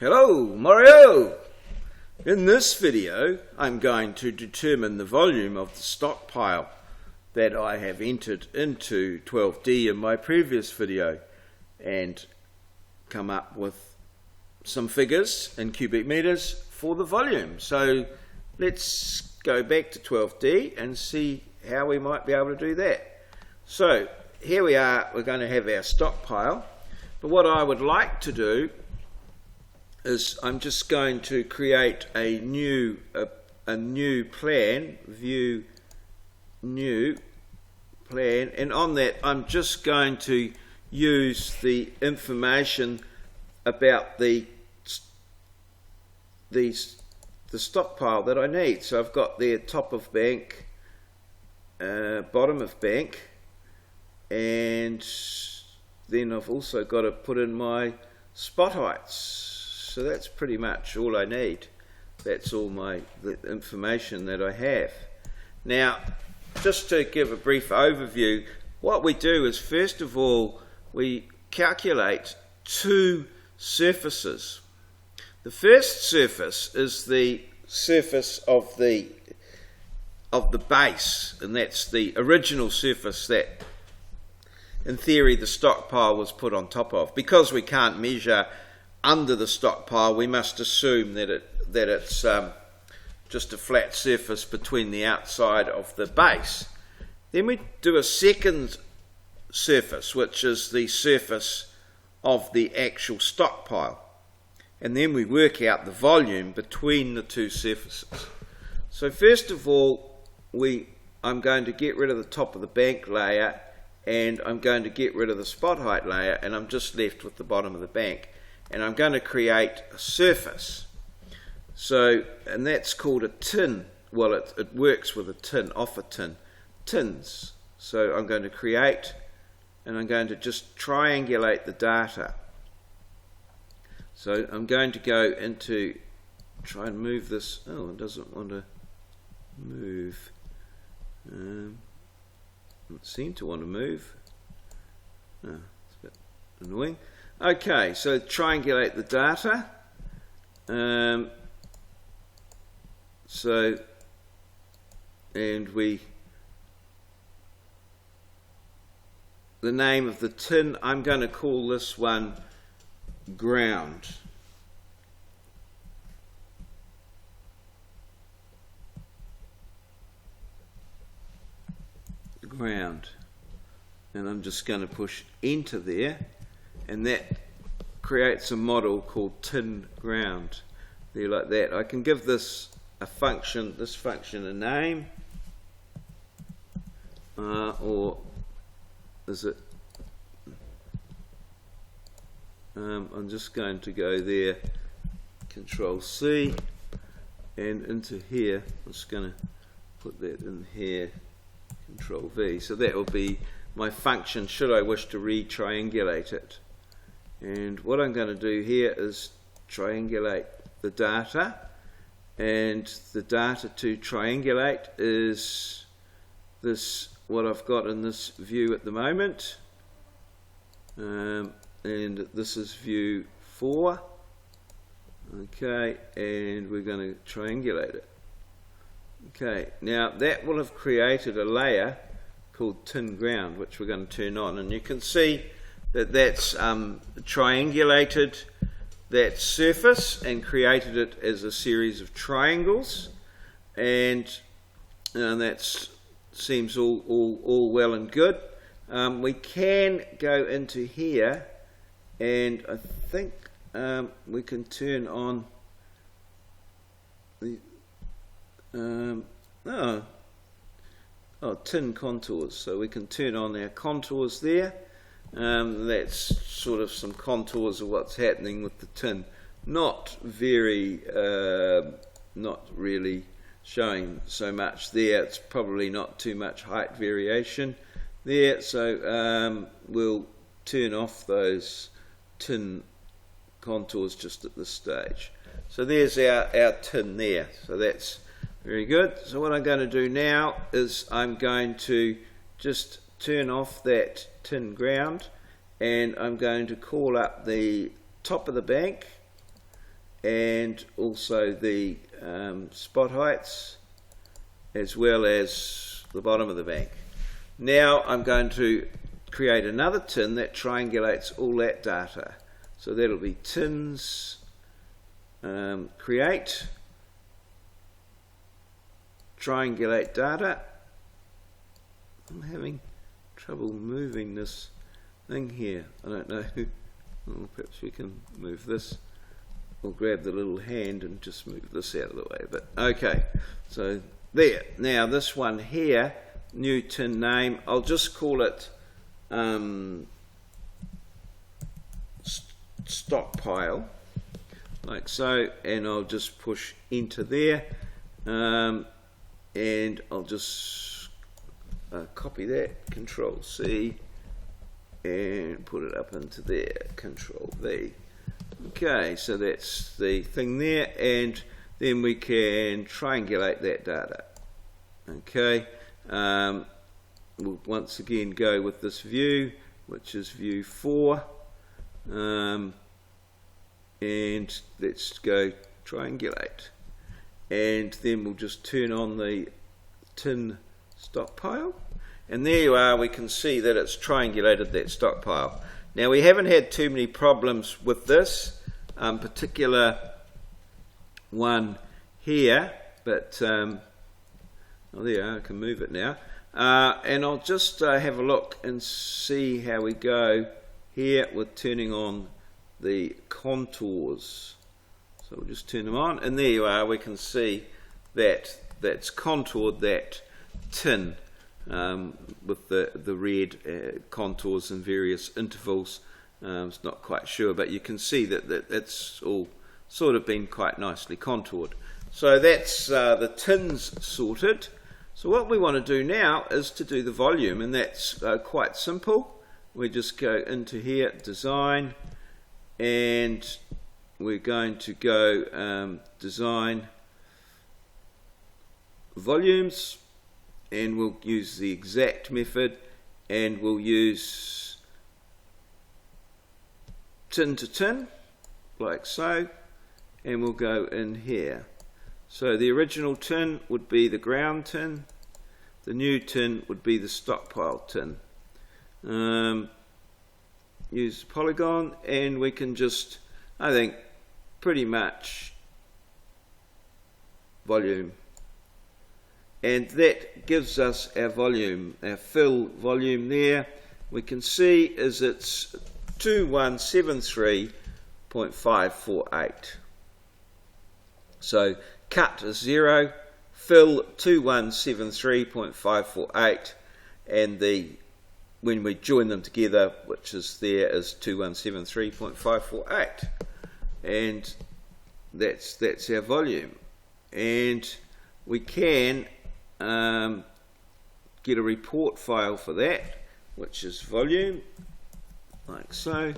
Hello, Maurieo! In this video, I'm going to determine the volume of the stockpile that I have entered into 12D in my previous video and come up with some figures in cubic meters for the volume. So let's go back to 12D and see how we might be able to do that. So here we are, we're going to have our stockpile, but what I would like to do is I'm just going to create a new plan, view new plan, and on that I'm just going to use the information about the stockpile that I need. So I've got there top of bank, bottom of bank, and then I've also got to put in my spot heights. So that's pretty much all I need. That's all the information that I have. Now, just to give a brief overview, what we do is first of all we calculate two surfaces. The first surface is the surface of the base, and that's the original surface that in theory the stockpile was put on top of. Because we can't measure under the stockpile, we must assume that it's just a flat surface between the outside of the base. Then we do a second surface, which is the surface of the actual stockpile, and then we work out the volume between the two surfaces. So first of all, I'm going to get rid of the top of the bank layer, and I'm going to get rid of the spot height layer, and I'm just left with the bottom of the bank. And I'm going to create a surface. So, and that's called a tin. Well, it works with a tin, off a tin. Tins. So I'm going to create, and I'm going to just triangulate the data. So I'm going to go into, try and move this. Oh, it doesn't want to move. Doesn't seem to want to move. Oh, it's a bit annoying. Okay, so triangulate the data. The name of the tin, I'm going to call this one ground. Ground. And I'm just going to push enter there. And that creates a model called tin ground. There, like that. I can give this a function, a name, or is it? I'm just going to go there, Control C, and into here. I'm just going to put that in here, Control V. So that will be my function should I wish to re-triangulate it. And what I'm going to do here is triangulate the data, and the data to triangulate is this, what I've got in this view at the moment, and this is view 4. Okay, and we're going to triangulate it. Okay, now that will have created a layer called tin ground, which we're going to turn on, and you can see that's triangulated that surface and created it as a series of triangles, and that seems all well and good. We can go into here, and I think we can turn on the tin contours, so we can turn on our contours there. That's sort of some contours of what's happening with the tin. Not really showing so much there. It's probably not too much height variation there. So we'll turn off those tin contours just at this stage. So there's our tin there. So that's very good. So what I'm going to do now is I'm going to just turn off that tin ground, and I'm going to call up the top of the bank, and also the spot heights, as well as the bottom of the bank. Now I'm going to create another tin that triangulates all that data. So that'll be tins, create, triangulate data. I'm having trouble moving this thing here. I don't know. Oh, perhaps we can move this. Or grab the little hand and just move this out of the way. But okay, so there. Now this one here, new tin name, I'll just call it stockpile, like so, and I'll just push enter there, and I'll just copy that, Control C, and put it up into there, Control V. Okay, so that's the thing there, and then we can triangulate that data. Okay, we'll once again go with this view, which is view 4, and let's go triangulate, and then we'll just turn on the tin stockpile, and there you are. We can see that it's triangulated that stockpile. Now we haven't had too many problems with this particular one here, but oh, there you are, I can move it now. And I'll just have a look and see how we go here with turning on the contours. So we'll just turn them on, and there you are. We can see that that's contoured that tin with the red contours in various intervals. It's not quite sure, but you can see that it's all sort of been quite nicely contoured. So that's the tins sorted. So what we want to do now is to do the volume, and that's quite simple. We just go into here, design, and we're going to go design volumes, and we'll use the exact method, and we'll use tin to tin, like so, and we'll go in here. So the original tin would be the ground tin, the new tin would be the stockpile tin. Use polygon, and we can just, I think, pretty much volume. And that gives us our volume, our fill volume there. We can see is it's 2173.548. So cut is 0, fill 2173.548, and when we join them together, which is there, is 2173.548, and that's our volume. And we can get a report file for that, which is volume, like so,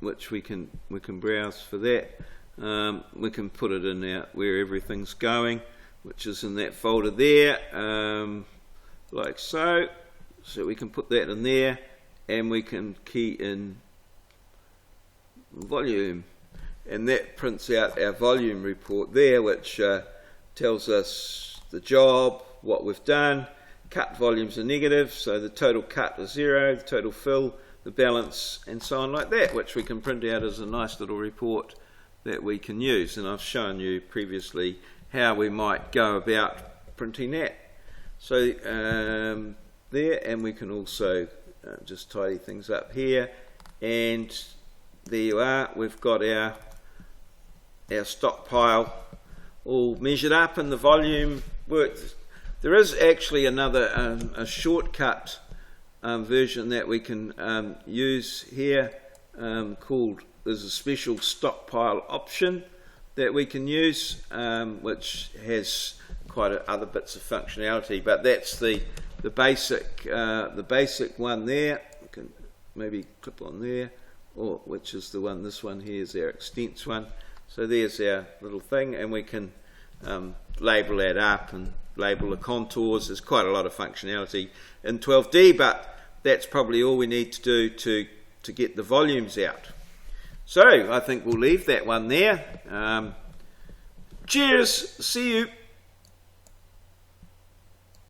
which we can browse for that. We can put it in there where everything's going, which is in that folder there, like so. So we can put that in there, and we can key in volume, and that prints out our volume report there, which tells us the job, what we've done. Cut volumes are negative, so the total cut is 0, the total fill, the balance, and so on like that, which we can print out as a nice little report that we can use. And I've shown you previously how we might go about printing that. So there, and we can also just tidy things up here, and there you are. We've got our stockpile all measured up, and the volume works. There is actually another a shortcut version that we can use here called, there's a special stockpile option that we can use, which has quite other bits of functionality, but that's the basic one there. We can maybe click on there, or which is the one, this one here is our extents one. So there's our little thing, and we can label that up and label the contours. There's quite a lot of functionality in 12D, but that's probably all we need to do to get the volumes out. So I think we'll leave that one there. Cheers, see you.